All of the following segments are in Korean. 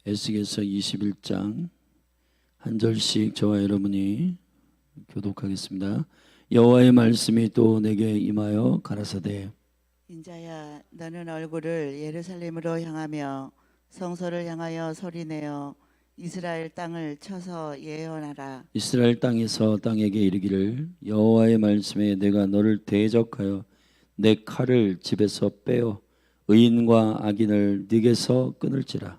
에스겔서 21장 한 절씩 저와 여러분이 교독하겠습니다. 여호와의 말씀이 또 내게 임하여 가라사대 인자야, 너는 얼굴을 예루살렘으로 향하며 성소를 향하여 소리내어 이스라엘 땅을 쳐서 예언하라. 이스라엘 땅에서 땅에게 이르기를 여호와의 말씀에 내가 너를 대적하여 내 칼을 집에서 빼어 의인과 악인을 네게서 끊을지라.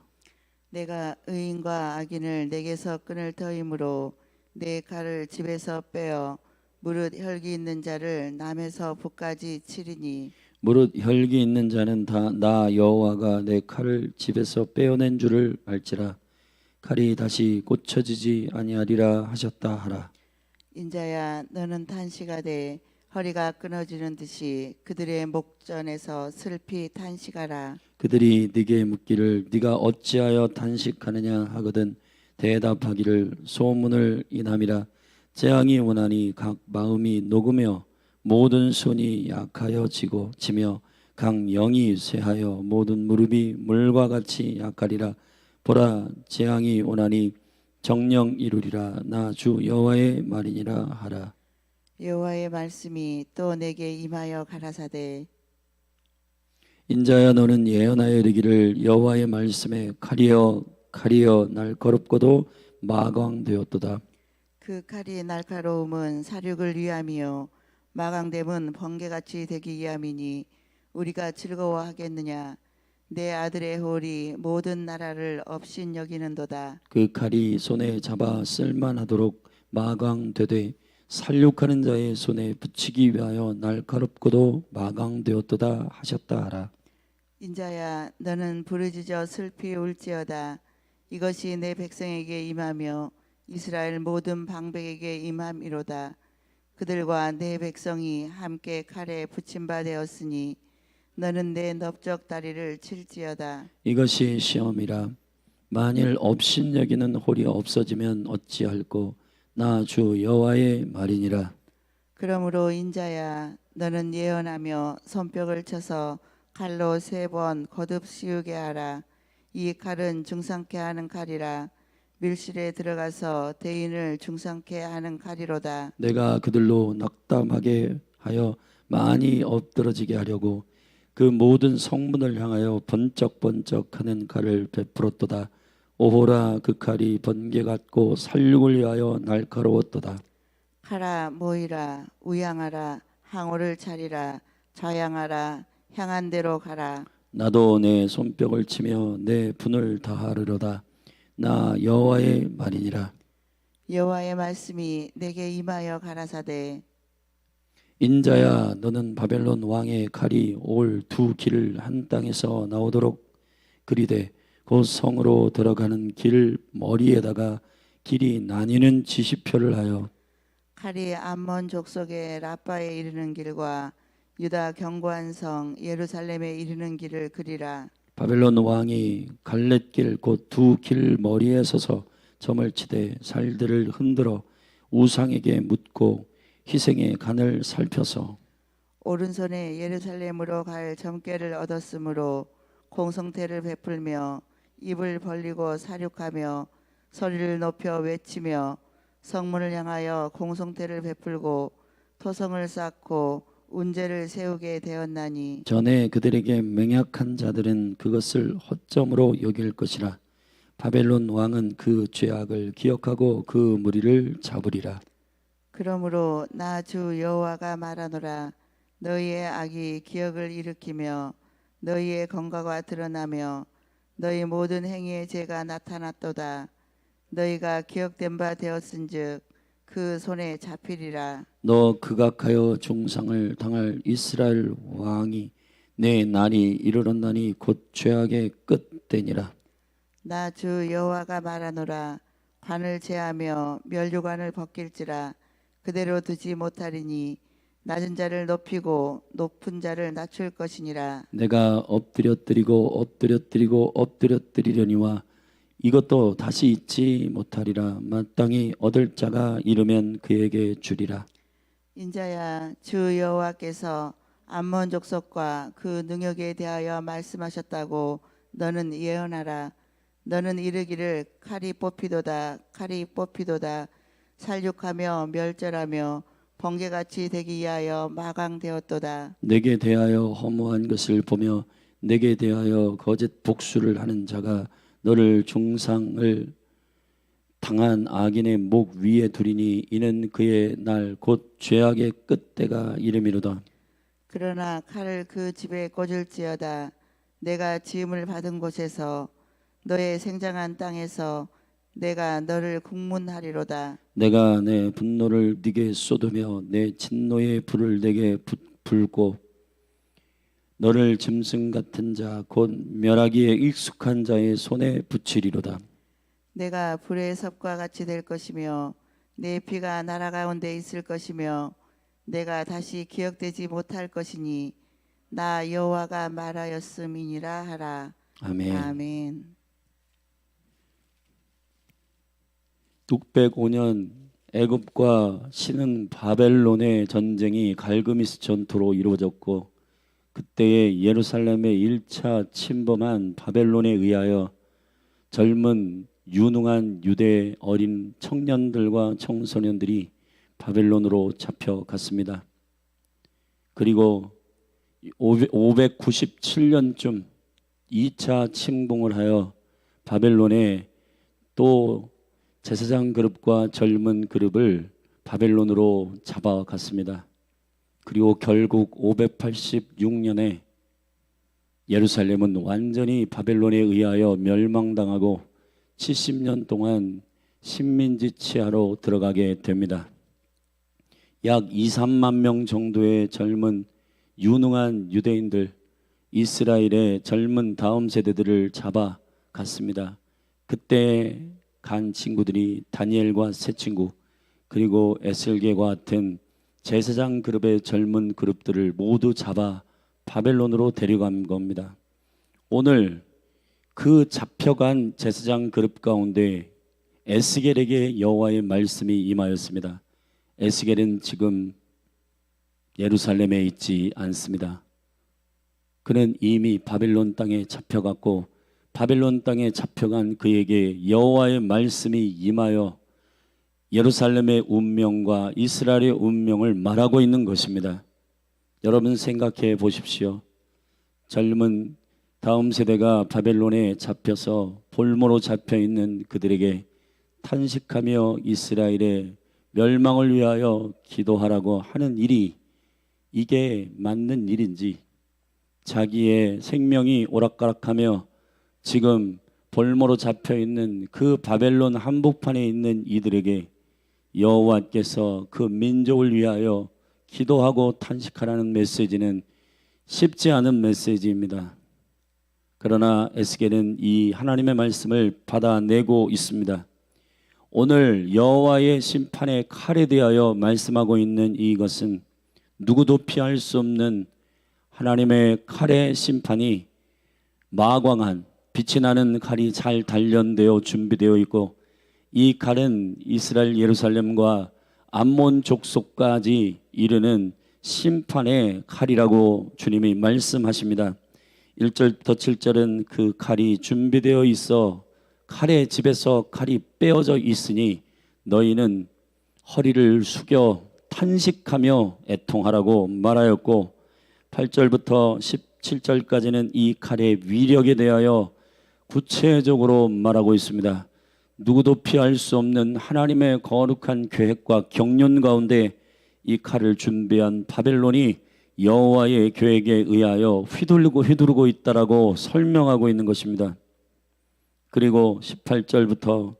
내가 의인과 악인을 내게서 끊을 터이므로 내 칼을 집에서 빼어 무릇 혈기 있는 자를 남에서 북까지 치리니 무릇 혈기 있는 자는 다 나 여호와가 내 칼을 집에서 빼어낸 줄을 알지라. 칼이 다시 고쳐지지 아니하리라 하셨다 하라. 인자야, 너는 탄식하되 허리가 끊어지는 듯이 그들의 목전에서 슬피 탄식하라. 그들이 네게 묻기를 네가 어찌하여 단식하느냐 하거든 대답하기를 소문을 인함이라. 재앙이 오나니 각 마음이 녹으며 모든 손이 약하여 지며 각 영이 쇠하여 모든 무릎이 물과 같이 약하리라. 보라, 재앙이 오나니 정령 이루리라. 나 주 여호와의 말이니라 하라. 여호와의 말씀이 또 내게 임하여 가라사대 인자야, 너는 예언하여 이르기를 여호와의 말씀에 칼이여 날카롭고도 마광되었도다. 그 칼이 날카로움은 사륙을 위함이요 마강됨은 번개같이 되기 위함이니 우리가 즐거워하겠느냐. 내 아들의 홀이 모든 나라를 업신여기는도다. 그 칼이 손에 잡아 쓸만하도록 마광되되 살육하는 자의 손에 붙이기 위하여 날카롭고도 마광되었도다 하셨다 하라. 인자야, 너는 부르짖어 슬피 울지어다. 이것이 내 백성에게 임하며 이스라엘 모든 방백에게 임함이로다. 그들과 내 백성이 함께 칼에 붙임바 되었으니 너는 내 넓적 다리를 칠지어다. 이것이 시험이라. 만일 업신여기는 홀이 없어지면 어찌할꼬. 나 주 여호와의 말이니라. 그러므로 인자야, 너는 예언하며 손뼉을 쳐서 칼로 3번 거듭 씌우게 하라. 이 칼은 중상케 하는 칼이라. 밀실에 들어가서 대인을 중상케 하는 칼이로다. 내가 그들로 낙담하게 하여 많이 엎드러지게 하려고 그 모든 성문을 향하여 번쩍번쩍하는 칼을 베풀었도다. 오호라, 그 칼이 번개 같고 살육을 위하여 날카로웠도다. 가라 모이라 우양하라 항우를 차리라 좌양하라 향한 대로 가라. 나도 내 손뼉을 치며 내 분을 다하리로다. 나 여호와의 말이니라. 여호와의 말씀이 내게 임하여 가라사대 인자야, 너는 바벨론 왕의 칼이 올 두 길을 한 땅에서 나오도록 그리되 곧 성으로 들어가는 길 머리에다가 길이 나뉘는 지시표를 하여 칼이 암몬 족속의 라빠에 이르는 길과 유다 견고한 성 예루살렘에 이르는 길을 그리라. 바벨론 왕이 갈렛길 곧 두 길 머리에 서서 점을 치되 살들을 흔들어 우상에게 묻고 희생의 간을 살펴서 오른손에 예루살렘으로 갈 점괘를 얻었으므로 공성태를 베풀며 입을 벌리고 사륙하며 소리를 높여 외치며 성문을 향하여 공성태를 베풀고 토성을 쌓고 운제를 세우게 되었나니 전에 그들에게 맹약한 자들은 그것을 허점으로 여길 것이라. 바벨론 왕은 그 죄악을 기억하고 그 무리를 잡으리라. 그러므로 나 주 여호와가 말하노라. 너희의 악이 기억을 일으키며 너희의 건과가 드러나며 너희 모든 행위의 죄가 나타났도다. 너희가 기억된 바 되었은즉 그 손에 잡히리라. 너 극악하여 중상을 당할 이스라엘 왕이 내 날이 이르렀나니 곧 죄악의 끝되니라. 나 주 여호와가 말하노라. 관을 제하며 면류관을 벗길지라. 그대로 두지 못하리니 낮은 자를 높이고 높은 자를 낮출 것이니라. 내가 엎드려뜨리려니와 이것도 다시 잊지 못하리라. 마땅히 얻을 자가 이르면 그에게 주리라. 인자야, 주 여호와께서 암몬 족속과 그 능력에 대하여 말씀하셨다고 너는 예언하라. 너는 이르기를 칼이 뽑히도다 칼이 뽑히도다 살육하며 멸절하며 번개같이 되기 위하여 마강되었도다. 내게 대하여 허무한 것을 보며 내게 대하여 거짓 복수를 하는 자가 너를 중상을 당한 악인의 목 위에 두리니 이는 그의 날 곧 죄악의 끝때가 이름이로다. 그러나 칼을 그 집에 꽂을지어다. 내가 지음을 받은 곳에서 너의 생장한 땅에서 내가 너를 국문하리로다. 내가 내 분노를 네게 쏟으며 내 진노의 불을 내게 불고 너를 짐승 같은 자 곧 멸하기에 익숙한 자의 손에 붙이리로다. 내가 불의 섭과 같이 될 것이며 내 피가 나라 가운데 있을 것이며 내가 다시 기억되지 못할 것이니 나 여호와가 말하였음이니라 하라. 아멘. 아멘. 605년 애굽과 신은 바벨론의 전쟁이 갈그미스 전투로 이루어졌고 그때에 예루살렘의 1차 침범한 바벨론에 의하여 젊은 유능한 유대 어린 청년들과 청소년들이 바벨론으로 잡혀갔습니다. 그리고 597년쯤 2차 침공을 하여 바벨론에 또 제사장 그룹과 젊은 그룹을 바벨론으로 잡아갔습니다. 그리고 결국 586년에 예루살렘은 완전히 바벨론에 의하여 멸망당하고 70년 동안 식민지 치하로 들어가게 됩니다. 약 2, 3만 명 정도의 젊은 유능한 유대인들, 이스라엘의 젊은 다음 세대들을 잡아갔습니다. 그때 간 친구들이 다니엘과 세 친구 그리고 에셀게와 같은 제사장 그룹의 젊은 그룹들을 모두 잡아 바벨론으로 데려간 겁니다. 오늘 그 잡혀간 제사장 그룹 가운데 에스겔에게 여호와의 말씀이 임하였습니다. 에스겔은 지금 예루살렘에 있지 않습니다. 그는 이미 바벨론 땅에 잡혀갔고 바벨론 땅에 잡혀간 그에게 여호와의 말씀이 임하여 예루살렘의 운명과 이스라엘의 운명을 말하고 있는 것입니다. 여러분 생각해 보십시오. 젊은 다음 세대가 바벨론에 잡혀서 볼모로 잡혀 있는 그들에게 탄식하며 이스라엘의 멸망을 위하여 기도하라고 하는 일이 이게 맞는 일인지, 자기의 생명이 오락가락하며 지금 볼모로 잡혀 있는 그 바벨론 한복판에 있는 이들에게 여호와께서 그 민족을 위하여 기도하고 탄식하라는 메시지는 쉽지 않은 메시지입니다. 그러나 에스겔은 이 하나님의 말씀을 받아내고 있습니다. 오늘 여호와의 심판의 칼에 대하여 말씀하고 있는 이것은 누구도 피할 수 없는 하나님의 칼의 심판이 마광한 빛이 나는 칼이 잘 단련되어 준비되어 있고 이 칼은 이스라엘 예루살렘과 암몬 족속까지 이르는 심판의 칼이라고 주님이 말씀하십니다. 1절부터 7절은 그 칼이 준비되어 있어 칼의 집에서 칼이 빼어져 있으니 너희는 허리를 숙여 탄식하며 애통하라고 말하였고 8절부터 17절까지는 이 칼의 위력에 대하여 구체적으로 말하고 있습니다. 누구도 피할 수 없는 하나님의 거룩한 계획과 경륜 가운데 이 칼을 준비한 바벨론이 여호와의 계획에 의하여 휘두르고 있다라고 설명하고 있는 것입니다. 그리고 18절부터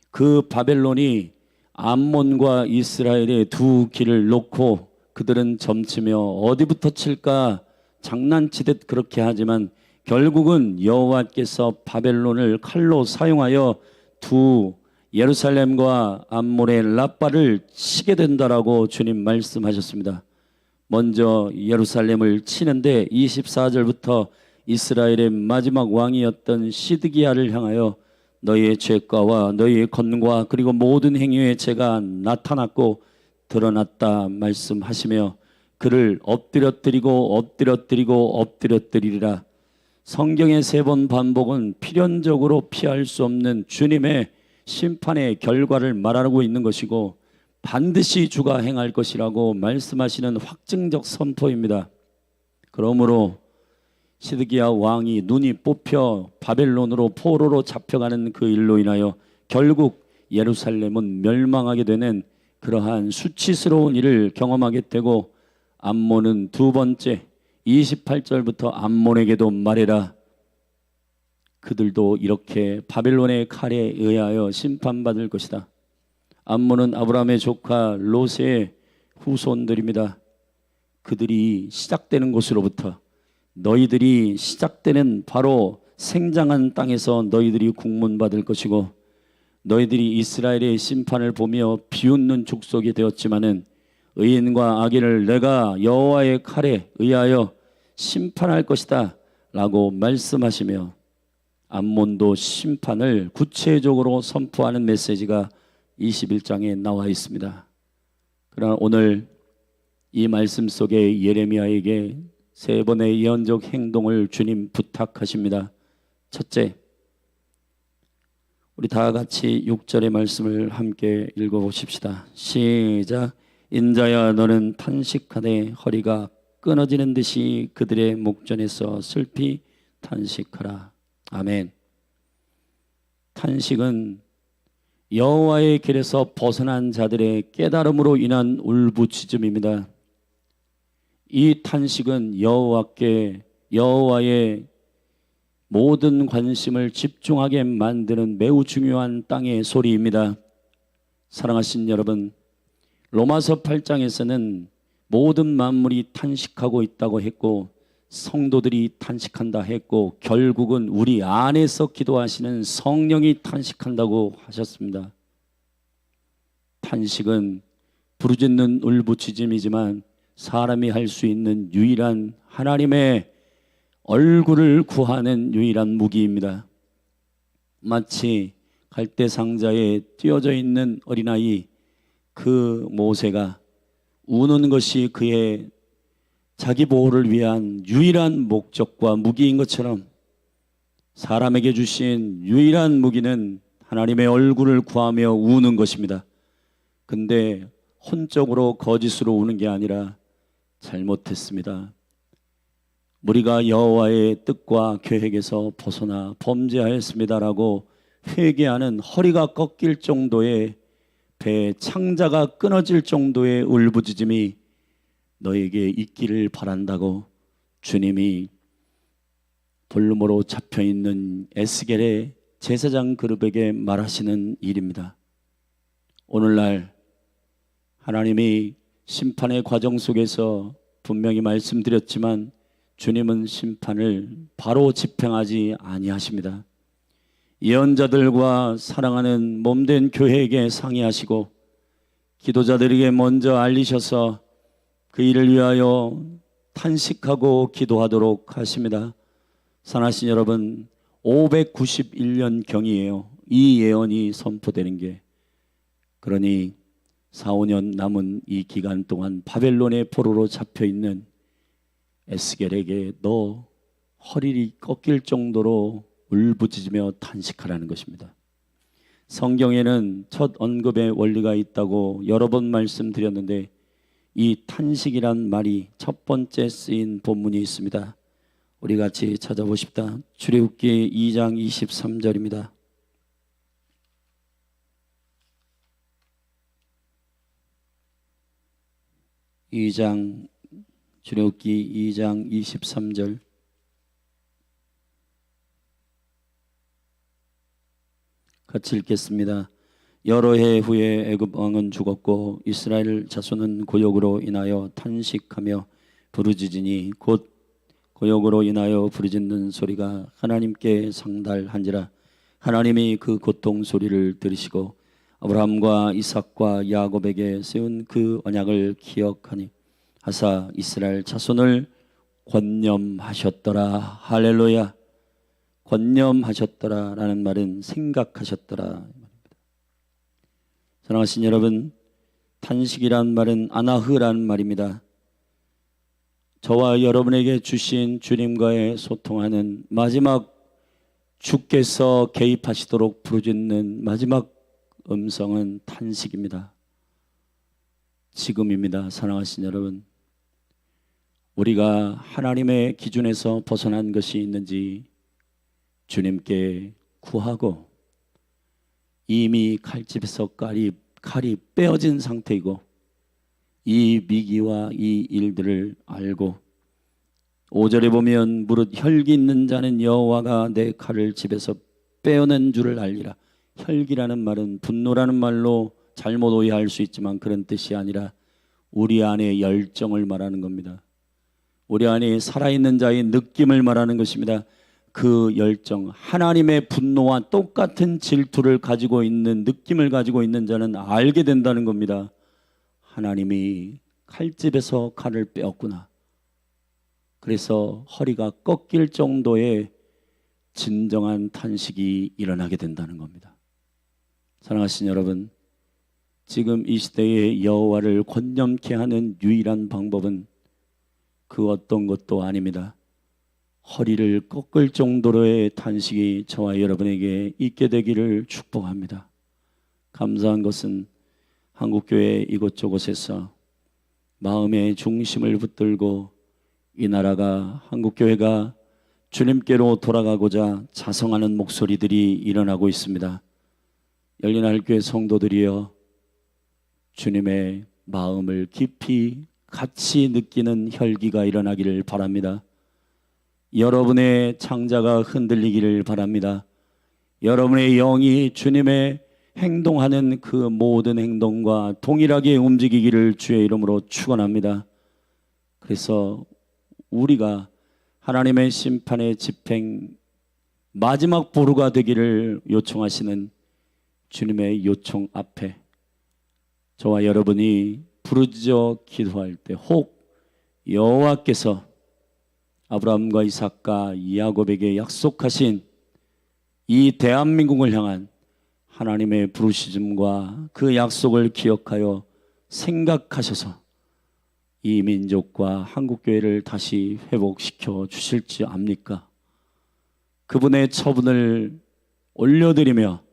그 바벨론이 암몬과 이스라엘의 두 길을 놓고 그들은 점치며 어디부터 칠까 장난치듯 그렇게 하지만 결국은 여호와께서 바벨론을 칼로 사용하여 두 예루살렘과 암몬의 라빠를 치게 된다라고 주님 말씀하셨습니다. 먼저 예루살렘을 치는데 24절부터 이스라엘의 마지막 왕이었던 시드기야를 향하여 너희의 죄가와 너희의 건과 그리고 모든 행위의 죄가 나타났고 드러났다 말씀하시며 그를 엎드려뜨리고 엎드려뜨리고 엎드려뜨리리라. 성경의 3번 반복은 필연적으로 피할 수 없는 주님의 심판의 결과를 말하고 있는 것이고 반드시 주가 행할 것이라고 말씀하시는 확증적 선포입니다. 그러므로 시드기야 왕이 눈이 뽑혀 바벨론으로 포로로 잡혀가는 그 일로 인하여 결국 예루살렘은 멸망하게 되는 그러한 수치스러운 일을 경험하게 되고, 암몬은 두 번째 28절부터 암몬에게도 말해라, 그들도 이렇게 바벨론의 칼에 의하여 심판받을 것이다. 암몬은 아브라함의 조카 롯의 후손들입니다. 그들이 시작되는 곳으로부터 너희들이 시작되는 바로 생장한 땅에서 너희들이 국문받을 것이고, 너희들이 이스라엘의 심판을 보며 비웃는 족속이 되었지만은 의인과 악인을 내가 여호와의 칼에 의하여 심판할 것이다 라고 말씀하시며, 암몬도 심판을 구체적으로 선포하는 메시지가 21장에 나와 있습니다. 그러나 오늘 이 말씀 속에 예레미야에게 3번의 예언적 행동을 주님 부탁하십니다. 첫째, 우리 다 같이 6절의 말씀을 함께 읽어보십시다. 시작. 인자야, 너는 탄식하되 허리가 끊어지는 듯이 그들의 목전에서 슬피 탄식하라. 아멘. 탄식은 여호와의 길에서 벗어난 자들의 깨달음으로 인한 울부짖음입니다. 이 탄식은 여호와의 모든 관심을 집중하게 만드는 매우 중요한 땅의 소리입니다. 사랑하신 여러분, 로마서 8장에서는 모든 만물이 탄식하고 있다고 했고, 성도들이 탄식한다 했고, 결국은 우리 안에서 기도하시는 성령이 탄식한다고 하셨습니다. 탄식은 부르짖는 울부짖음이지만 사람이 할 수 있는 유일한 하나님의 얼굴을 구하는 유일한 무기입니다. 마치 갈대 상자에 띄어져 있는 어린아이 그 모세가 우는 것이 그의 자기 보호를 위한 유일한 목적과 무기인 것처럼, 사람에게 주신 유일한 무기는 하나님의 얼굴을 구하며 우는 것입니다. 근데 혼적으로 거짓으로 우는 게 아니라 잘못했습니다, 우리가 여호와의 뜻과 계획에서 벗어나 범죄하였습니다라고 회개하는 허리가 꺾일 정도의, 배 창자가 끊어질 정도의 울부짖음이 너에게 있기를 바란다고 주님이 돌무로 잡혀있는 에스겔의 제사장 그룹에게 말하시는 일입니다. 오늘날 하나님이 심판의 과정 속에서 분명히 말씀드렸지만 주님은 심판을 바로 집행하지 아니하십니다. 예언자들과 사랑하는 몸된 교회에게 상의하시고 기도자들에게 먼저 알리셔서 그 일을 위하여 탄식하고 기도하도록 하십니다. 사랑하신 여러분, 591년 경이에요, 이 예언이 선포되는 게. 그러니 4, 5년 남은 이 기간 동안 바벨론의 포로로 잡혀있는 에스겔에게 너 허리를 꺾일 정도로 울부짖으며 탄식하라는 것입니다. 성경에는 첫 언급의 원리가 있다고 여러 번 말씀드렸는데, 이 탄식이란 말이 첫 번째 쓰인 본문이 있습니다. 우리 같이 찾아보십시다. 출애굽기 2장 23절입니다. 출애굽기 2장 23절. 같이 읽겠습니다. 여러 해 후에 애굽 왕은 죽었고 이스라엘 자손은 고역으로 인하여 탄식하며 부르짖으니 곧 고역으로 인하여 부르짖는 소리가 하나님께 상달한지라. 하나님이 그 고통 소리를 들으시고 아브라함과 이삭과 야곱에게 세운 그 언약을 기억하니 하사 이스라엘 자손을 권념하셨더라. 할렐루야. 권념하셨더라라는 말은 생각하셨더라. 사랑하신 여러분, 탄식이란 말은 아나흐라는 말입니다. 저와 여러분에게 주신 주님과의 소통하는 마지막 주께서 개입하시도록 부르짖는 마지막 음성은 탄식입니다. 지금입니다. 사랑하신 여러분, 우리가 하나님의 기준에서 벗어난 것이 있는지 주님께 구하고, 이미 칼집에서 칼이 빼어진 상태이고 이 미기와 이 일들을 알고, 5절에 보면 무릇 혈기 있는 자는 여호와가 내 칼을 집에서 빼어낸 줄을 알리라. 혈기라는 말은 분노라는 말로 잘못 오해할 수 있지만 그런 뜻이 아니라 우리 안에 열정을 말하는 겁니다. 우리 안에 살아있는 자의 느낌을 말하는 것입니다. 그 열정, 하나님의 분노와 똑같은 질투를 가지고 있는, 느낌을 가지고 있는 자는 알게 된다는 겁니다. 하나님이 칼집에서 칼을 빼었구나. 그래서 허리가 꺾일 정도의 진정한 탄식이 일어나게 된다는 겁니다. 사랑하신 여러분, 지금 이 시대에 여호와를 권념케 하는 유일한 방법은 그 어떤 것도 아닙니다. 허리를 꺾을 정도로의 탄식이 저와 여러분에게 있게 되기를 축복합니다. 감사한 것은 한국교회 이곳저곳에서 마음의 중심을 붙들고 이 나라가, 한국교회가 주님께로 돌아가고자 자성하는 목소리들이 일어나고 있습니다. 열린하늘교회 성도들이여, 주님의 마음을 깊이 같이 느끼는 혈기가 일어나기를 바랍니다. 여러분의 창자가 흔들리기를 바랍니다. 여러분의 영이 주님의 행동하는 그 모든 행동과 동일하게 움직이기를 주의 이름으로 축원합니다. 그래서 우리가 하나님의 심판의 집행 마지막 보루가 되기를 요청하시는 주님의 요청 앞에 저와 여러분이 부르짖어 기도할 때, 혹 여호와께서 아브라함과 이삭과 야곱에게 약속하신 이 대한민국을 향한 하나님의 부르짖음과 그 약속을 기억하여 생각하셔서 이 민족과 한국교회를 다시 회복시켜 주실지 압니까? 그분의 처분을 올려드리며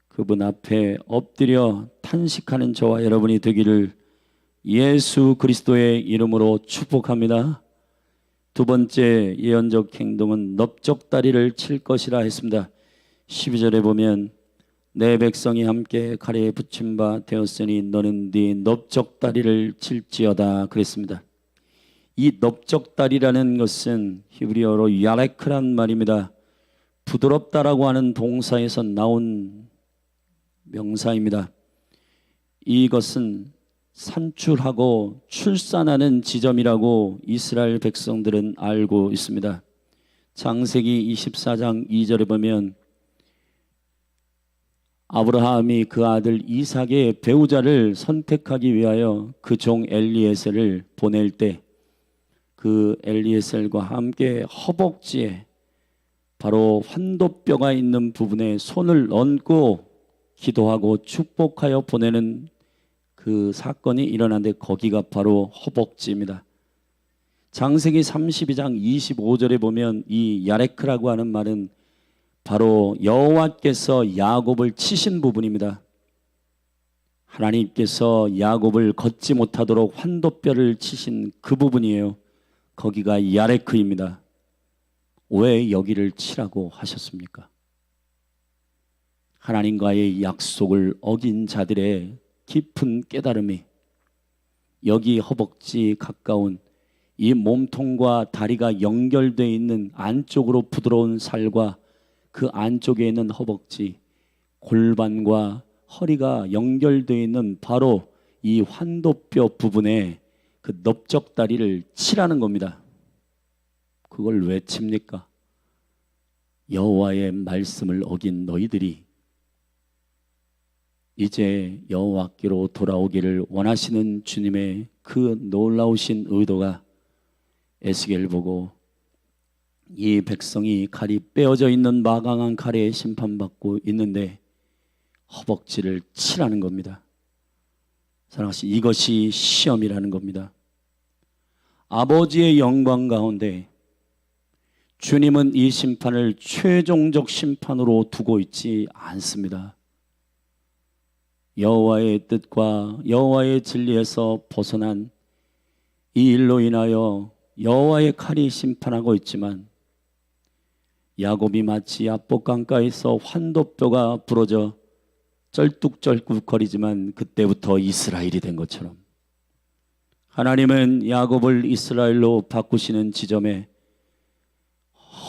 그분 앞에 엎드려 탄식하는 저와 여러분이 되기를 예수 그리스도의 이름으로 축복합니다. 두 번째 예언적 행동은 넓적다리를 칠 것이라 했습니다. 12절에 보면 내 백성이 함께 칼에 붙임 바 되었으니 너는 네 넓적다리를 칠지어다 그랬습니다. 이 넓적다리라는 것은 히브리어로 야레크란 말입니다. 부드럽다라고 하는 동사에서 나온 명사입니다. 이것은 산출하고 출산하는 지점이라고 이스라엘 백성들은 알고 있습니다. 창세기 24장 2절에 보면 아브라함이 그 아들 이삭의 배우자를 선택하기 위하여 그 종 엘리에셀을 보낼 때 그 엘리에셀과 함께 허벅지에 바로 환도뼈가 있는 부분에 손을 얹고 기도하고 축복하여 보내는 그 사건이 일어났는데 거기가 바로 허벅지입니다. 창세기 32장 25절에 보면 이 야레크라고 하는 말은 바로 여호와께서 야곱을 치신 부분입니다. 하나님께서 야곱을 걷지 못하도록 환도뼈를 치신 그 부분이에요. 거기가 야레크입니다. 왜 여기를 치라고 하셨습니까? 하나님과의 약속을 어긴 자들의 깊은 깨달음이 여기 허벅지 가까운 이 몸통과 다리가 연결되어 있는 안쪽으로 부드러운 살과 그 안쪽에 있는 허벅지, 골반과 허리가 연결되어 있는 바로 이 환도뼈 부분에 그 넓적다리를 치라는 겁니다. 그걸 왜 칩니까? 여호와의 말씀을 어긴 너희들이 이제 여호와께로 돌아오기를 원하시는 주님의 그 놀라우신 의도가 에스겔 보고 이 백성이 칼이 빼어져 있는 마강한 칼에 심판받고 있는데 허벅지를 치라는 겁니다. 사랑하시, 이것이 시험이라는 겁니다. 아버지의 영광 가운데 주님은 이 심판을 최종적 심판으로 두고 있지 않습니다. 여호와의 뜻과 여호와의 진리에서 벗어난 이 일로 인하여 여호와의 칼이 심판하고 있지만, 야곱이 마치 야복 강가에서 환도뼈가 부러져 쩔뚝쩔뚝거리지만 그때부터 이스라엘이 된 것처럼, 하나님은 야곱을 이스라엘로 바꾸시는 지점에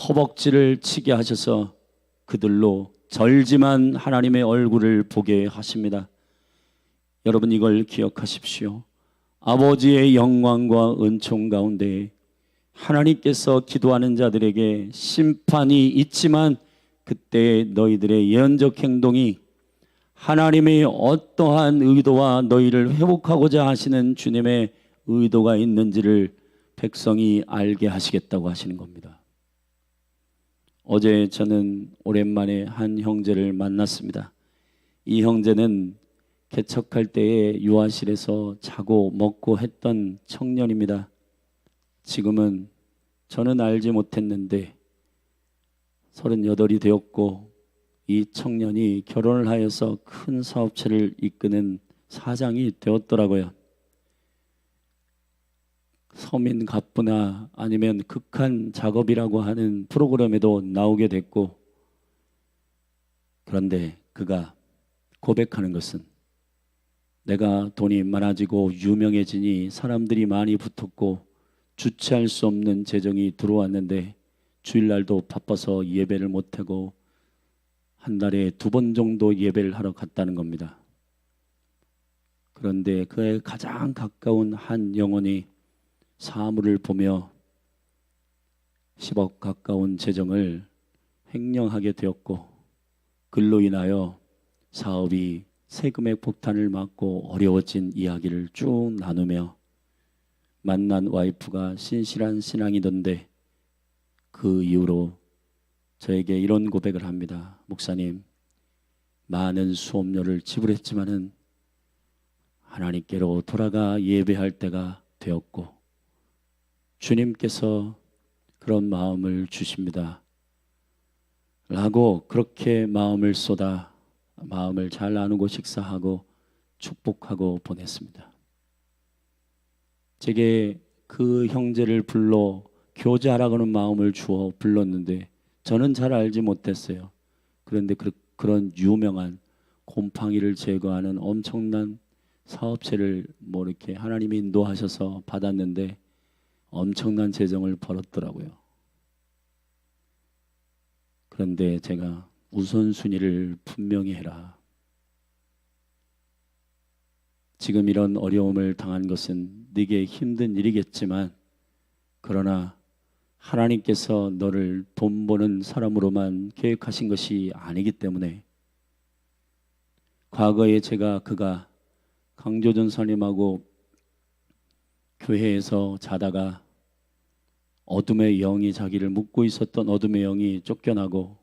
허벅지를 치게 하셔서 그들로 절지만 하나님의 얼굴을 보게 하십니다. 여러분, 이걸 기억하십시오. 아버지의 영광과 은총 가운데 하나님께서 기도하는 자들에게 심판이 있지만, 그때 너희들의 예언적 행동이 하나님의 어떠한 의도와 너희를 회복하고자 하시는 주님의 의도가 있는지를 백성이 알게 하시겠다고 하시는 겁니다. 어제 저는 오랜만에 한 형제를 만났습니다. 이 형제는 개척할 때에 유아실에서 자고 먹고 했던 청년입니다. 지금은 저는 알지 못했는데 38이 되었고, 이 청년이 결혼을 하여서 큰 사업체를 이끄는 사장이 되었더라고요. 서민 갑부나 아니면 극한 작업이라고 하는 프로그램에도 나오게 됐고, 그런데 그가 고백하는 것은, 내가 돈이 많아지고 유명해지니 사람들이 많이 붙었고 주체할 수 없는 재정이 들어왔는데 주일날도 바빠서 예배를 못하고 한 달에 2번 정도 예배를 하러 갔다는 겁니다. 그런데 그의 가장 가까운 한 영혼이 사물을 보며 10억 가까운 재정을 횡령하게 되었고, 그로 인하여 사업이 세금의 폭탄을 맞고 어려워진 이야기를 쭉 나누며, 만난 와이프가 신실한 신앙이던데 그 이후로 저에게 이런 고백을 합니다. 목사님, 많은 수업료를 지불했지만은 하나님께로 돌아가 예배할 때가 되었고 주님께서 그런 마음을 주십니다 라고, 그렇게 마음을 쏟아 마음을 잘 나누고 식사하고 축복하고 보냈습니다. 제게 그 형제를 불러 교제하라고는 마음을 주어 불렀는데 저는 잘 알지 못했어요. 그런데 그런 유명한 곰팡이를 제거하는 엄청난 사업체를 이렇게 하나님이 인도하셔서 받았는데 엄청난 재정을 벌었더라고요. 그런데 제가 우선순위를 분명히 해라. 지금 이런 어려움을 당한 것은 네게 힘든 일이겠지만, 그러나 하나님께서 너를 돈 버는 사람으로만 계획하신 것이 아니기 때문에, 과거에 그가 강조전 선임하고 교회에서 자다가 어둠의 영이 자기를 묶고 있었던 어둠의 영이 쫓겨나고,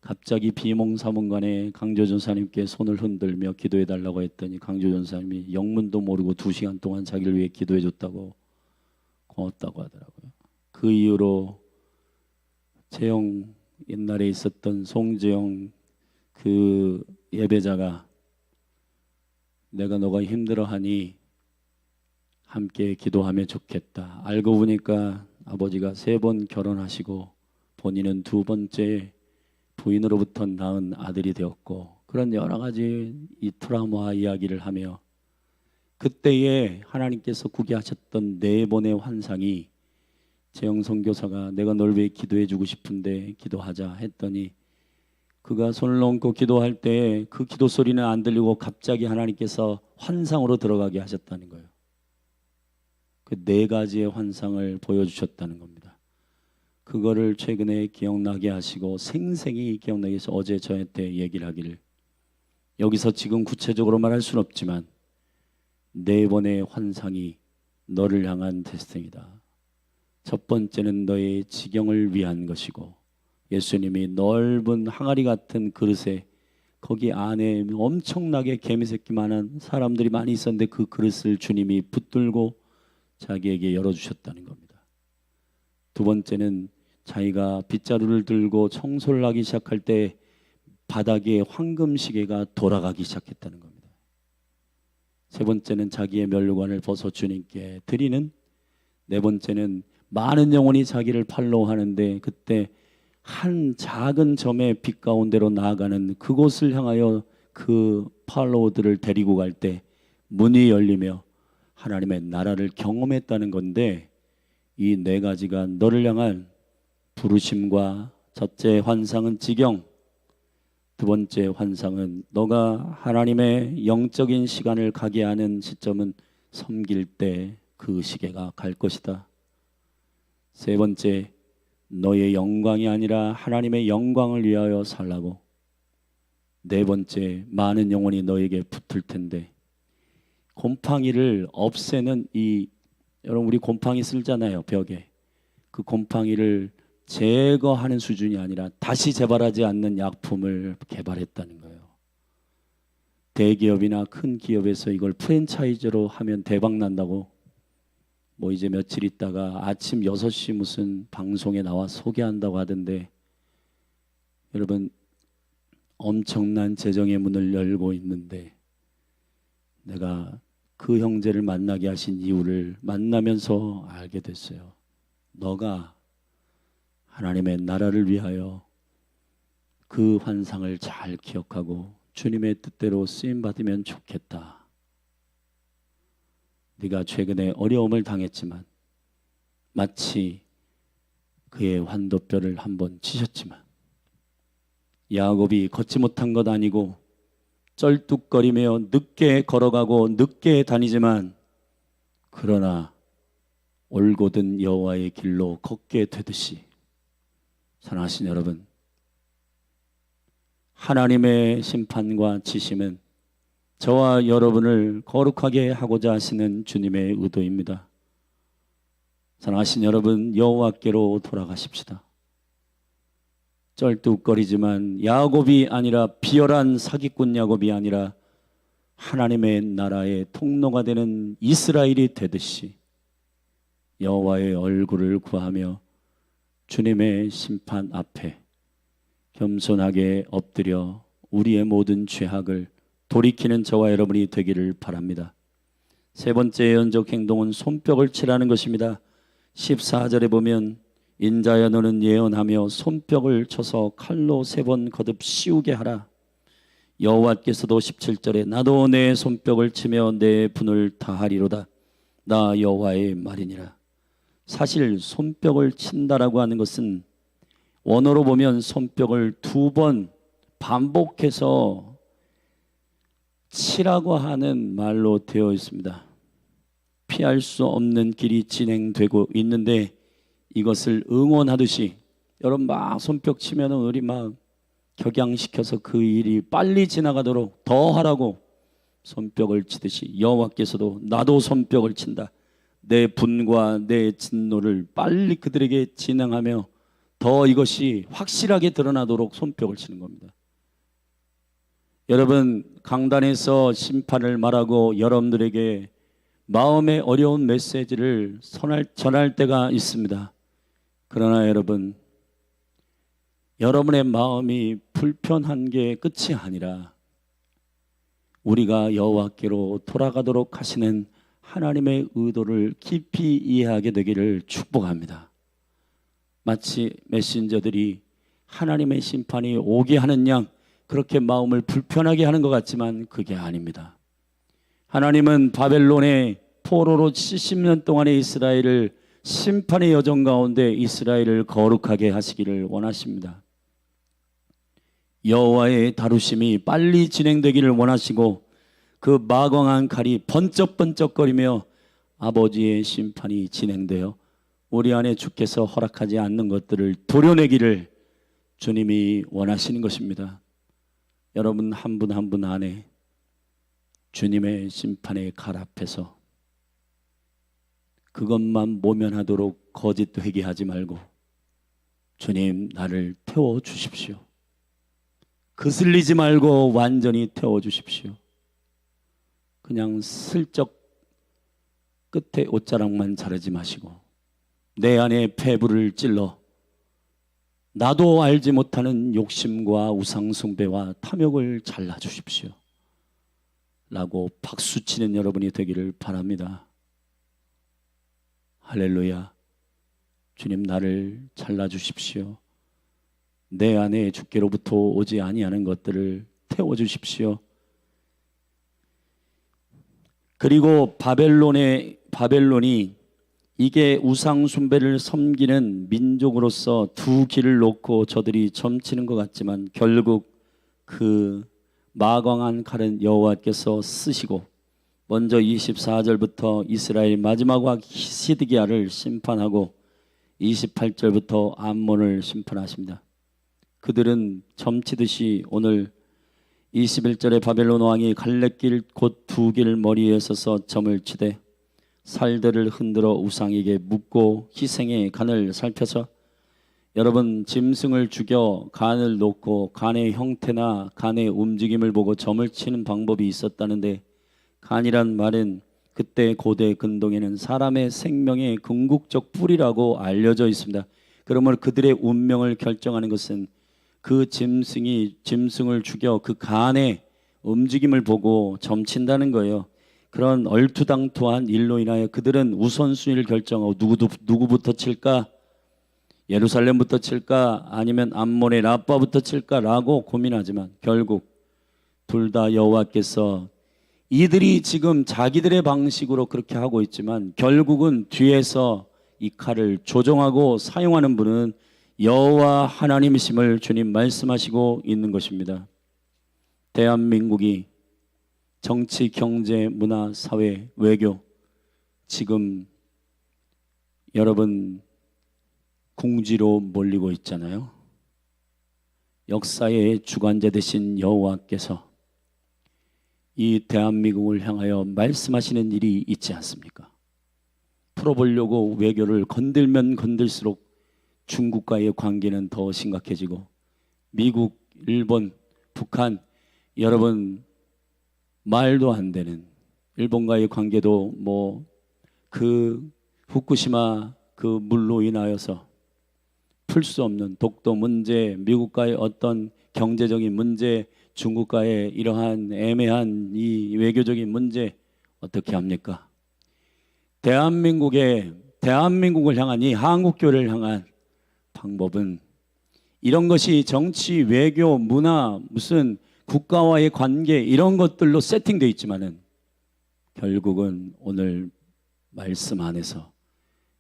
갑자기 비몽사몽간에 강조전 사님께 손을 흔들며 기도해 달라고 했더니 강조전 사님이 영문도 모르고 2시간 동안 자기를 위해 기도해 줬다고, 고맙다고 하더라고요. 그 이후로 재영, 옛날에 있었던 송재영 그 예배자가 내가 너가 힘들어하니 함께 기도하면 좋겠다. 알고 보니까 아버지가 3번 결혼하시고 본인은 2번째 부인으로부터 낳은 아들이 되었고, 그런 여러 가지 이 트라우마 이야기를 하며, 그때에 하나님께서 구기하셨던 4번의 환상이, 재영 선교사가 내가 널 위해 기도해 주고 싶은데 기도하자 했더니 그가 손을 얹고 기도할 때 그 기도 소리는 안 들리고 갑자기 하나님께서 환상으로 들어가게 하셨다는 거예요. 그 4가지의 환상을 보여주셨다는 겁니다. 그거를 최근에 기억나게 하시고 생생히 기억나게 해서 어제 저한테 얘기를 하기를, 여기서 지금 구체적으로 말할 수는 없지만 4번의 환상이 너를 향한 테스팅이다. 첫 번째는 너의 지경을 위한 것이고, 예수님이 넓은 항아리 같은 그릇에 거기 안에 엄청나게 개미새끼만한 사람들이 많이 있었는데 그 그릇을 주님이 붙들고 자기에게 열어주셨다는 겁니다. 두 번째는 자기가 빗자루를 들고 청소를 하기 시작할 때 바닥에 황금 시계가 돌아가기 시작했다는 겁니다. 세 번째는 자기의 멸류관을 벗어 주님께 드리는, 네 번째는 많은 영혼이 자기를 팔로우하는데 그때 한 작은 점의 빛 가운데로 나아가는 그곳을 향하여 그 팔로우들을 데리고 갈 때 문이 열리며 하나님의 나라를 경험했다는 건데, 이 네 가지가 너를 향한 부르심과 첫째 환상은 지경, 두 번째 환상은 너가 하나님의 영적인 시간을 가게 하는 시점은 섬길 때 그 시계가 갈 것이다. 세 번째, 너의 영광이 아니라 하나님의 영광을 위하여 살라고. 네 번째, 많은 영혼이 너에게 붙을 텐데 곰팡이를 없애는 여러분 우리 곰팡이 쓸잖아요, 벽에. 그 곰팡이를 제거하는 수준이 아니라 다시 재발하지 않는 약품을 개발했다는 거예요. 대기업이나 큰 기업에서 이걸 프랜차이즈로 하면 대박 난다고 이제 며칠 있다가 아침 6시 무슨 방송에 나와 소개한다고 하던데, 여러분 엄청난 재정의 문을 열고 있는데 내가 그 형제를 만나게 하신 이유를 만나면서 알게 됐어요. 너가 하나님의 나라를 위하여 그 환상을 잘 기억하고 주님의 뜻대로 쓰임 받으면 좋겠다. 네가 최근에 어려움을 당했지만 마치 그의 환도뼈를 한번 치셨지만 야곱이 걷지 못한 것 아니고 쩔뚝거리며 늦게 걸어가고 늦게 다니지만 그러나 올곧은 여호와의 길로 걷게 되듯이, 사랑하신 여러분, 하나님의 심판과 지심은 저와 여러분을 거룩하게 하고자 하시는 주님의 의도입니다. 사랑하신 여러분, 여호와께로 돌아가십시다. 쩔뚝거리지만 야곱이 아니라, 비열한 사기꾼 야곱이 아니라 하나님의 나라의 통로가 되는 이스라엘이 되듯이 여호와의 얼굴을 구하며 주님의 심판 앞에 겸손하게 엎드려 우리의 모든 죄악을 돌이키는 저와 여러분이 되기를 바랍니다. 세 번째 예언적 행동은 손뼉을 치라는 것입니다. 14절에 보면 인자여 너는 예언하며 손뼉을 쳐서 칼로 3번 거듭 씌우게 하라. 여호와께서도 17절에 나도 내 손뼉을 치며 내 분을 다하리로다. 나 여호와의 말이니라. 사실 손뼉을 친다라고 하는 것은 원어로 보면 손뼉을 2번 반복해서 치라고 하는 말로 되어 있습니다. 피할 수 없는 길이 진행되고 있는데 이것을 응원하듯이, 여러분 막 손뼉 치면 우리 막 격양시켜서 그 일이 빨리 지나가도록 더 하라고 손뼉을 치듯이 여호와께서도 나도 손뼉을 친다. 내 분과 내 진노를 빨리 그들에게 진행하며 더 이것이 확실하게 드러나도록 손뼉을 치는 겁니다. 여러분 강단에서 심판을 말하고 여러분들에게 마음의 어려운 메시지를 전할 때가 있습니다. 그러나 여러분, 여러분의 마음이 불편한 게 끝이 아니라 우리가 여호와께로 돌아가도록 하시는 하나님의 의도를 깊이 이해하게 되기를 축복합니다. 마치 메신저들이 하나님의 심판이 오게 하는 양 그렇게 마음을 불편하게 하는 것 같지만 그게 아닙니다. 하나님은 바벨론의 포로로 70년 동안의 이스라엘을 심판의 여정 가운데 이스라엘을 거룩하게 하시기를 원하십니다. 여호와의 다루심이 빨리 진행되기를 원하시고 그 마광한 칼이 번쩍번쩍거리며 아버지의 심판이 진행되어 우리 안에 주께서 허락하지 않는 것들을 도려내기를 주님이 원하시는 것입니다. 여러분 한 분 한 분 안에 주님의 심판의 칼 앞에서 그것만 모면하도록 거짓 회개하지 말고 주님 나를 태워 주십시오. 거슬리지 말고 완전히 태워 주십시오. 그냥 슬쩍 끝에 옷자락만 자르지 마시고 내 안에 폐부를 찔러 나도 알지 못하는 욕심과 우상숭배와 탐욕을 잘라주십시오 라고 박수치는 여러분이 되기를 바랍니다. 할렐루야. 주님, 나를 잘라주십시오. 내 안에 주께로부터 오지 아니하는 것들을 태워주십시오. 그리고 바벨론이 이게 우상 숭배를 섬기는 민족으로서 두 길을 놓고 저들이 점치는 것 같지만 결국 그 마광한 칼은 여호와께서 쓰시고 먼저 24절부터 이스라엘 마지막 왕 시드기야를 심판하고 28절부터 암몬을 심판하십니다. 그들은 점치듯이 오늘 21절에 바벨론 왕이 갈래길 곧 두 길 머리에 서서 점을 치되 살들을 흔들어 우상에게 묻고 희생의 간을 살펴서 여러분 짐승을 죽여 간을 놓고 간의 형태나 간의 움직임을 보고 점을 치는 방법이 있었다는데 간이란 말은 그때 고대 근동에는 사람의 생명의 궁극적 뿌리라고 알려져 있습니다. 그러므로 그들의 운명을 결정하는 것은 그 짐승을 죽여 그 간의 움직임을 보고 점친다는 거예요. 그런 얼토당토한 일로 인하여 그들은 우선순위를 결정하고 누구부터 칠까? 예루살렘부터 칠까? 아니면 암몬의 라빠부터 칠까라고 고민하지만 결국 둘 다 여호와께서 이들이 지금 자기들의 방식으로 그렇게 하고 있지만 결국은 뒤에서 이 칼을 조종하고 사용하는 분은 여호와 하나님이심을 주님 말씀하시고 있는 것입니다. 대한민국이 정치, 경제, 문화, 사회, 외교 지금 여러분 궁지로 몰리고 있잖아요. 역사의 주관자 되신 여호와께서 이 대한민국을 향하여 말씀하시는 일이 있지 않습니까? 풀어보려고 외교를 건들면 건들수록 중국과의 관계는 더 심각해지고 미국, 일본, 북한 여러분 말도 안 되는 일본과의 관계도 뭐 그 후쿠시마 그 물로 인하여서 풀 수 없는 독도 문제, 미국과의 어떤 경제적인 문제, 중국과의 이러한 애매한 이 외교적인 문제 어떻게 합니까? 대한민국을 향한 이 한국교회를 향한 방법은 이런 것이 정치, 외교, 문화, 무슨 국가와의 관계 이런 것들로 세팅되어 있지만은 결국은 오늘 말씀 안에서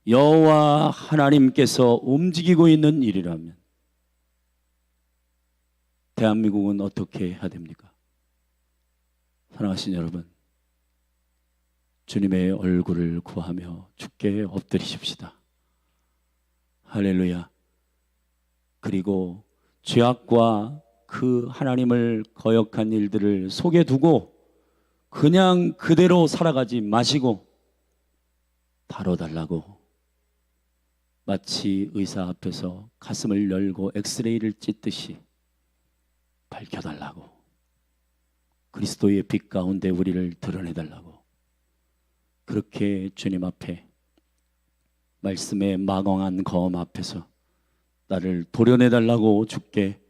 여호와 하나님께서 움직이고 있는 일이라면 대한민국은 어떻게 해야 됩니까? 사랑하신 여러분, 주님의 얼굴을 구하며 주께 엎드리십시다. 할렐루야. 그리고 죄악과 그 하나님을 거역한 일들을 속에 두고 그냥 그대로 살아가지 마시고 다뤄달라고 마치 의사 앞에서 가슴을 열고 엑스레이를 찢듯이 밝혀달라고 그리스도의 빛 가운데 우리를 드러내달라고 그렇게 주님 앞에 말씀의 마광한 검 앞에서 나를 도려내달라고 주께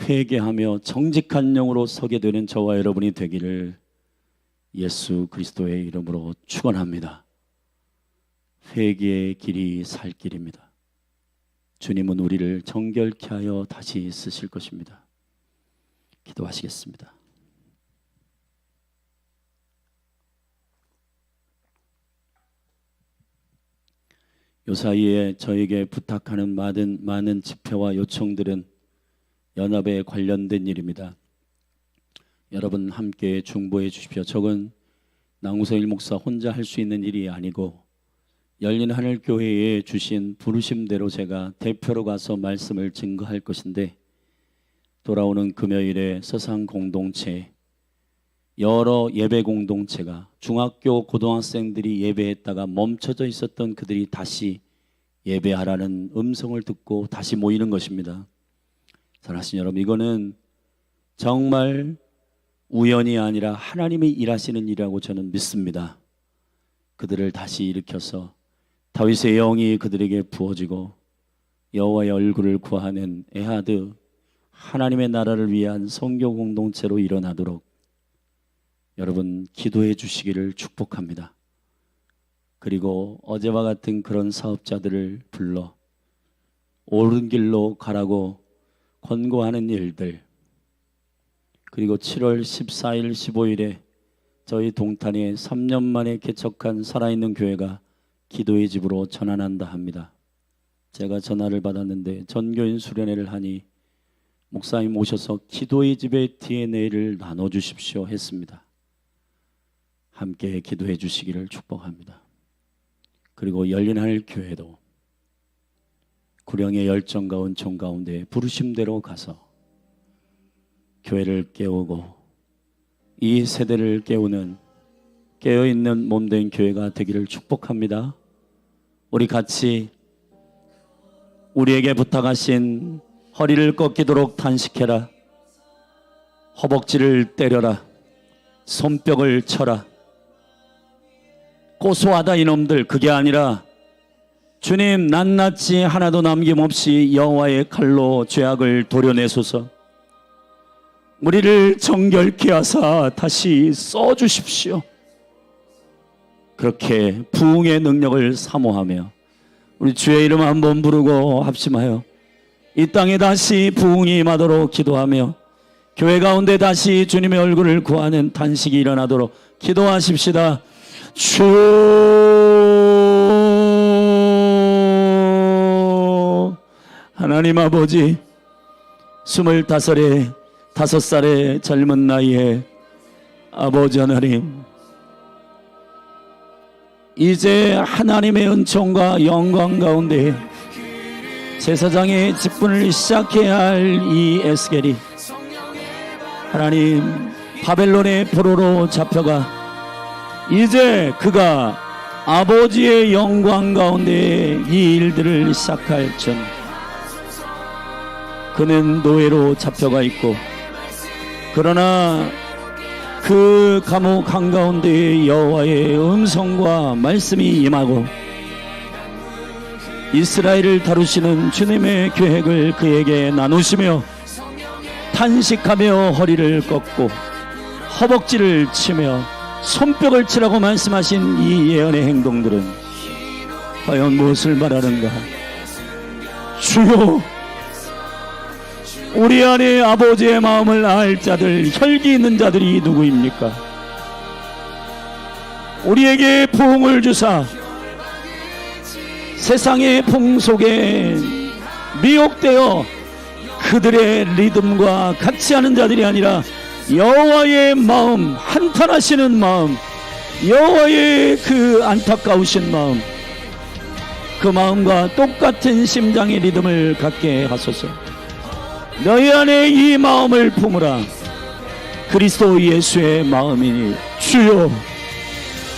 회개하며 정직한 영으로 서게 되는 저와 여러분이 되기를 예수 그리스도의 이름으로 축원합니다. 회개의 길이 살 길입니다. 주님은 우리를 정결케 하여 다시 쓰실 것입니다. 기도하시겠습니다. 요 사이에 저에게 부탁하는 많은 집회와 요청들은 연합에 관련된 일입니다. 여러분 함께 중보해 주십시오. 저건 남우성일 목사 혼자 할 수 있는 일이 아니고 열린 하늘 교회에 주신 부르심대로 제가 대표로 가서 말씀을 증거할 것인데 돌아오는 금요일에 서상 공동체 여러 예배 공동체가 중학교 고등학생들이 예배했다가 멈춰져 있었던 그들이 다시 예배하라는 음성을 듣고 다시 모이는 것입니다. 사랑하신 여러분, 이거는 정말 우연이 아니라 하나님이 일하시는 일이라고 저는 믿습니다. 그들을 다시 일으켜서 다윗의 영이 그들에게 부어지고 여호와의 얼굴을 구하는 에하드 하나님의 나라를 위한 선교 공동체로 일어나도록 여러분 기도해 주시기를 축복합니다. 그리고 어제와 같은 그런 사업자들을 불러 옳은 길로 가라고 권고하는 일들, 그리고 7월 14일, 15일에 저희 동탄에 3년 만에 개척한 살아있는 교회가 기도의 집으로 전환한다 합니다. 제가 전화를 받았는데 전교인 수련회를 하니 목사님 오셔서 기도의 집의 DNA를 나눠주십시오 했습니다. 함께 기도해 주시기를 축복합니다. 그리고 열린하늘 교회도 구령의 열정과 은총 가운데 부르심대로 가서 교회를 깨우고 이 세대를 깨우는 깨어있는 몸된 교회가 되기를 축복합니다. 우리 같이 우리에게 부탁하신 허리를 꺾이도록 단식해라, 허벅지를 때려라, 손뼉을 쳐라. 고소하다 이놈들, 그게 아니라 주님 낱낱이 하나도 남김없이 여호와의 칼로 죄악을 도려내소서. 우리를 정결케 하사 다시 써주십시오. 그렇게 부흥의 능력을 사모하며 우리 주의 이름 한번 부르고 합심하여 이 땅에 다시 부흥이 임하도록 기도하며 교회 가운데 다시 주님의 얼굴을 구하는 단식이 일어나도록 기도하십시다. 주 하나님 아버지, 25살의 5살의 젊은 나이에 아버지 하나님, 이제 하나님의 은총과 영광 가운데 제사장의 직분을 시작해야 할 이 에스겔이 하나님 바벨론의 포로로 잡혀가 이제 그가 아버지의 영광 가운데 이 일들을 시작할 전 그는 노예로 잡혀가 있고, 그러나 그 감옥 한가운데 여호와의 음성과 말씀이 임하고 이스라엘을 다루시는 주님의 계획을 그에게 나누시며 탄식하며 허리를 꺾고 허벅지를 치며 손뼉을 치라고 말씀하신 이 예언의 행동들은 과연 무엇을 말하는가? 주여, 우리 안에 아버지의 마음을 알 자들, 혈기 있는 자들이 누구입니까? 우리에게 부흥을 주사 세상의 풍 속에 미혹되어 그들의 리듬과 같이 하는 자들이 아니라 여호와의 마음, 한탄하시는 마음, 여호와의 그 안타까우신 마음, 그 마음과 똑같은 심장의 리듬을 갖게 하소서. 너희 안에 이 마음을 품으라. 그리스도 예수의 마음이니 주여,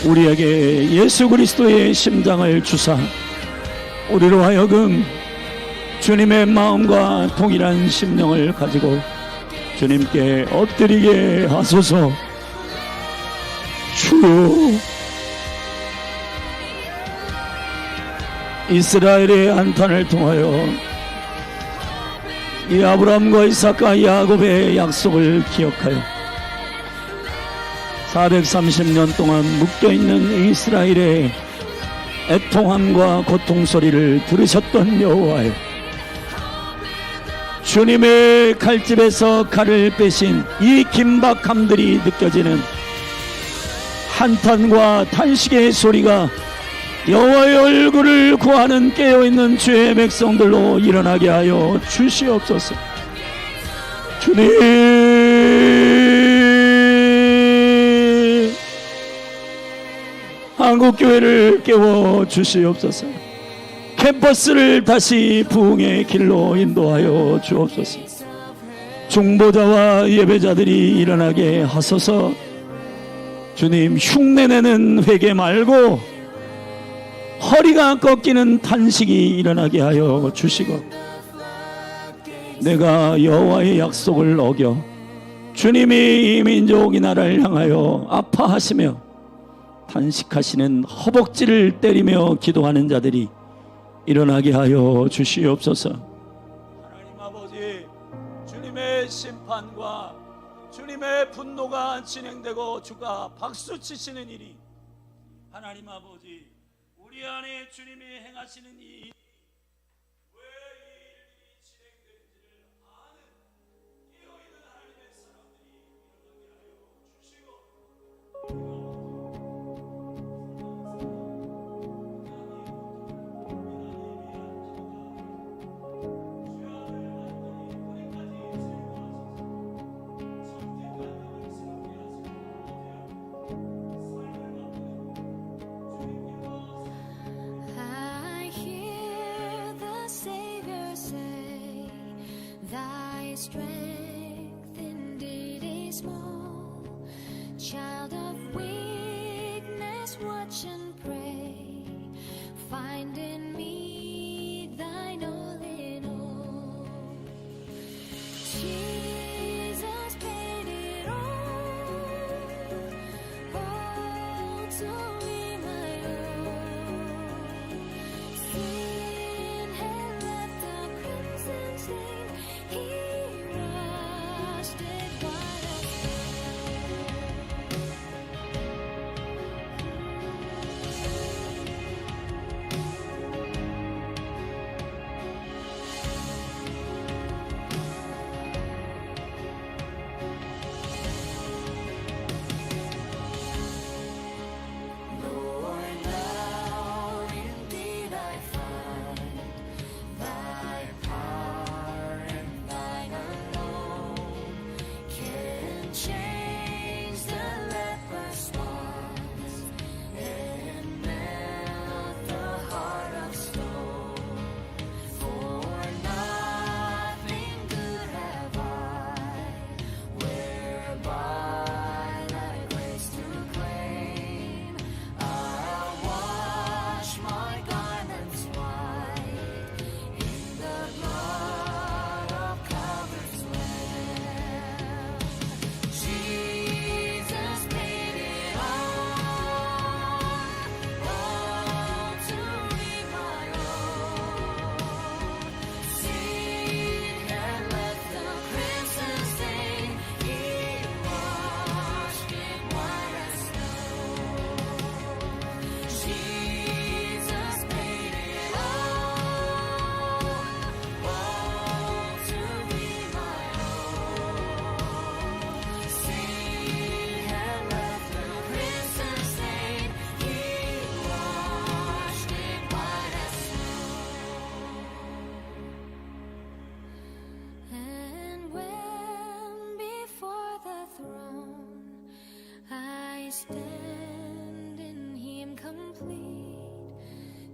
우리에게 예수 그리스도의 심장을 주사 우리로 하여금 주님의 마음과 동일한 심령을 가지고 주님께 엎드리게 하소서. 주여, 이스라엘의 한탄을 통하여 이 아브라함과 이삭과 야곱의 약속을 기억하여 430년 동안 묶여있는 이스라엘의 애통함과 고통 소리를 들으셨던 여호와여, 주님의 칼집에서 칼을 빼신 이 긴박함들이 느껴지는 한탄과 탄식의 소리가 여호와의 얼굴을 구하는 깨어있는 주의 백성들로 일어나게 하여 주시옵소서. 주님, 한국교회를 깨워 주시옵소서. 캠퍼스를 다시 부흥의 길로 인도하여 주옵소서. 중보자와 예배자들이 일어나게 하소서. 주님, 흉내내는 회개 말고 허리가 꺾이는 탄식이 일어나게 하여 주시고, 내가 여호와의 약속을 어겨 주님이 이 민족 이 나라를 향하여 아파하시며 단식하시는 허벅지를 때리며 기도하는 자들이 일어나게 하여 주시옵소서. 하나님 아버지, 주님의 심판과 주님의 분노가 진행되고 주가 박수 치시는 일이, 하나님 아버지, 우리 안에 주님이 행하시는 이 일이 왜 이 일이 진행되는지를 아는 깨어있는 하나님의 사람들이 일어나게 하여 주시고, I hear the Savior say, Thy strength indeed is small. Child of weakness, watch and pray. Find in me thine all in all. Jesus paid it all to be my own. Sin had left a crimson stain, He washed it white as Lord, now indeed I find Thy power and Thine alone can change the leper's spots and melt the heart of stone. For nothing good have I, whereby Thy grace to claim. I'll wash my garments white in the blood of Calvary's Lamb. Jesus paid it all to be my own. Sin had left a crimson stain, He washed it white as snow. Jesus paid it all to be my own. Sin had left a crimson stain, He washed it white as snow. And when before the throne I stand in Him complete,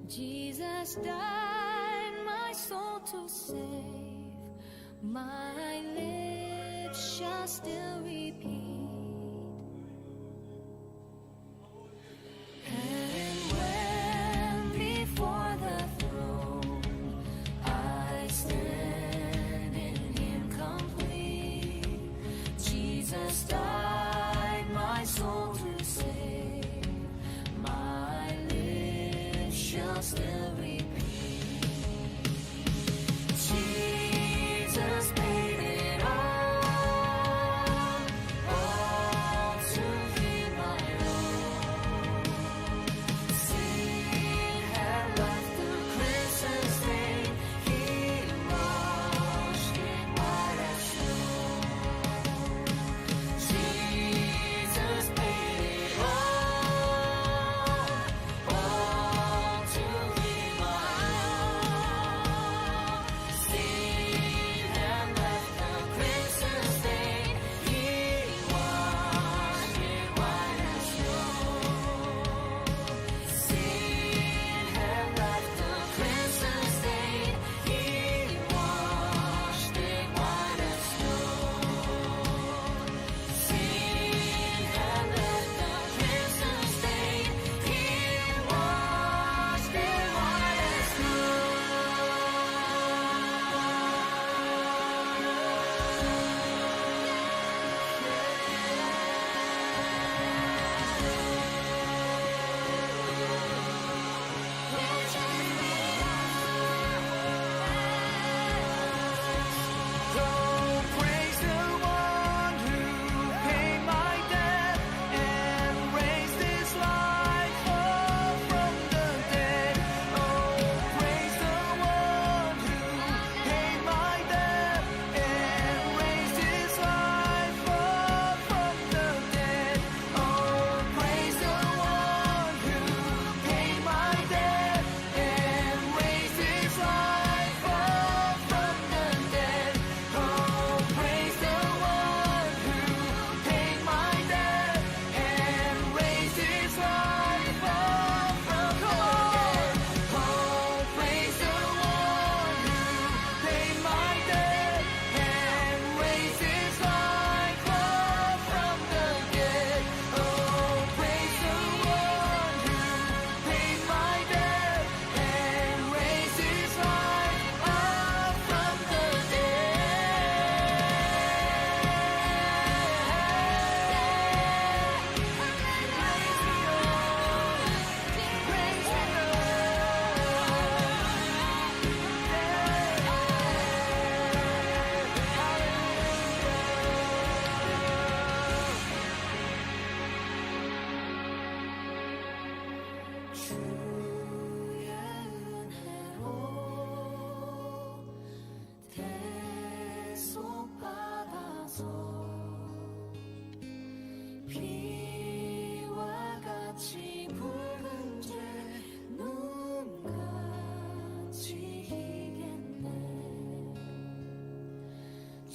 Jesus died my soul to save. My lips shall still repeat. And when before the throne I stand in Him complete, Jesus died my soul to save. My lips shall still repeat. Jesus paid it all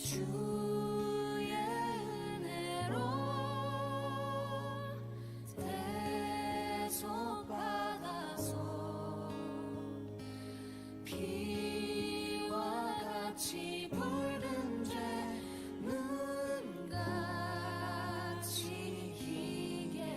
주의 은혜로 대속받아서 피와 같이 붉은 죄 눈같이 희겠네.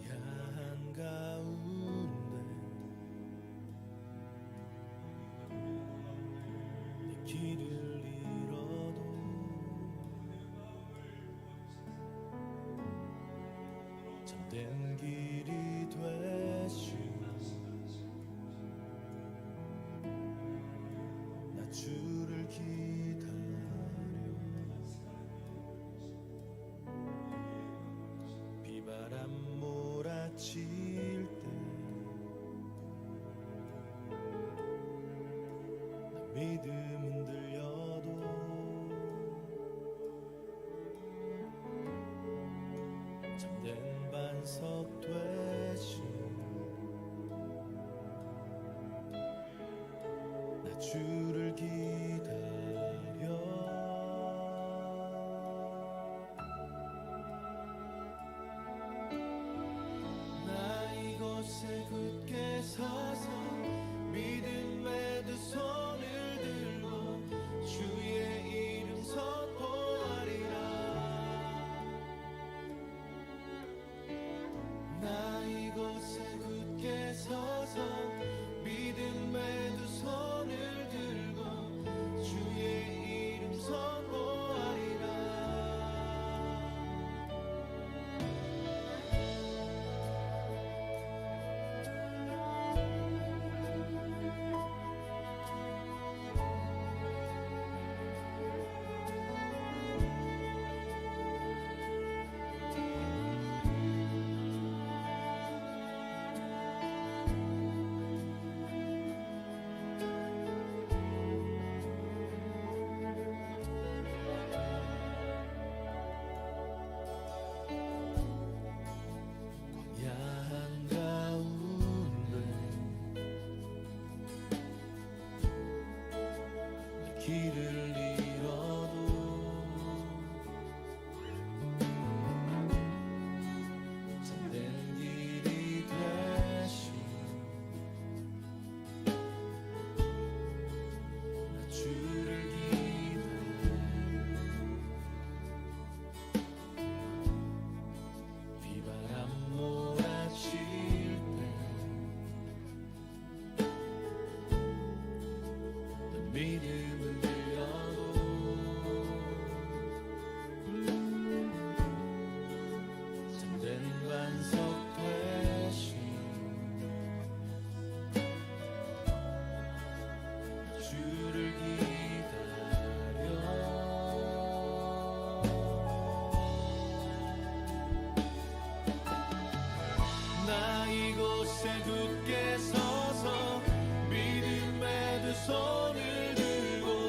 광야 가운데 내 길을 잃어도 참된 길이 되시고 나 주를 기다려 비바람 몰아칠 때 나 믿음 흔들려도 참된 반석 되신 나 주를 기다려 나 이곳에 굳게 서서 믿음의 두 손을 들고 주의 이름 선포하리라. 나 이곳에 굳게 서서 믿음의 두 손을 들고 주의 이름 선포하리라. 광야 가운데 내 길을 잃어도 참된 길이 되신 나 주를 기다려 비바람 몰아칠 때 내 믿음을 들려도 참된 반석 되신 나 주를 기다려 나 이곳에 굳게 서서 믿음의 두 손을 들고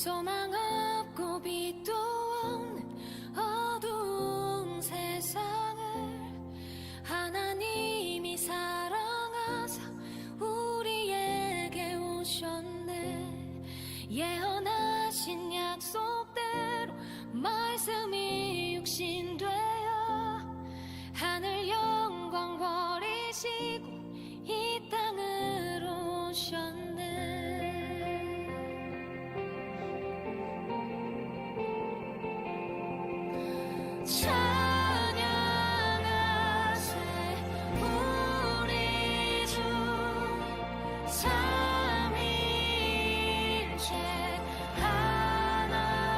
소망 없고 빛도 없는 어두운 세상을 하나님이 사랑하사 우리에게 오셨네. 예언하신 약속대로 말씀이 육신되어 하늘 영광 버리시고 이 땅으로 오셨네. 찬양하세 우리 주 삼위일체 하나님.